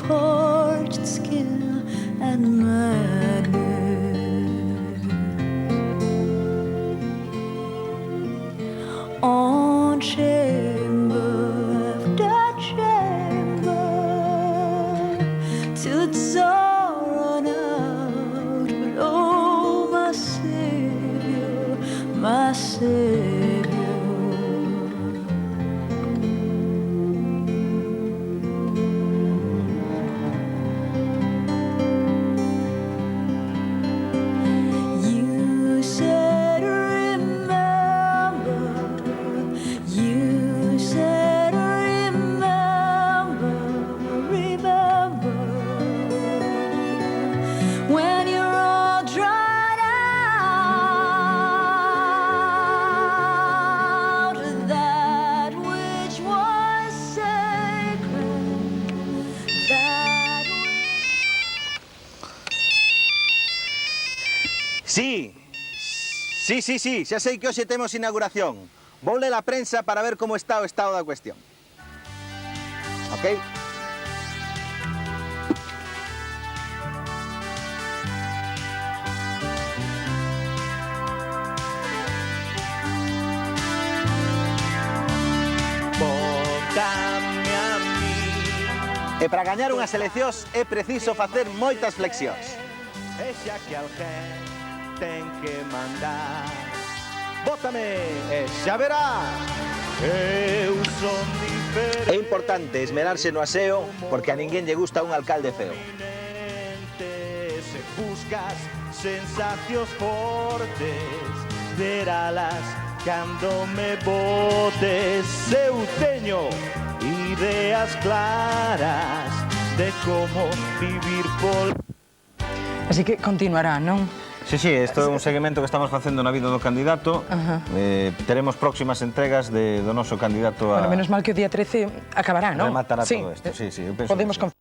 parched skin and madness. On chamber after chamber till it's all run out. But oh, my Savior, my Savior. You said remember, you said remember, remember when you're all dried out, that which was sacred, that Sí, xa sei que hoxe temos inauguración. Vou ler a prensa para ver como está o estado da cuestión. Ok? Vótame a mí. E para gañar unhas eleccións é preciso facer moitas flexións. E xa que alguén ten que mandar, vótame e xa verás. Eu son diferente. É importante esmerarse no aseo porque a ninguén lle gusta un alcalde feo. Se buscas sensacións fortes, veralas cando me botes. Eu teño ideas claras de como vivir por... Así que continuará, non? Sí, isto é un seguimento que estamos facendo na vida do candidato. Teremos próximas entregas do noso candidato a... Bueno, menos mal que o día 13 acabará, non? Rematará Sí. todo isto. Sí, eu penso Podemos que sí.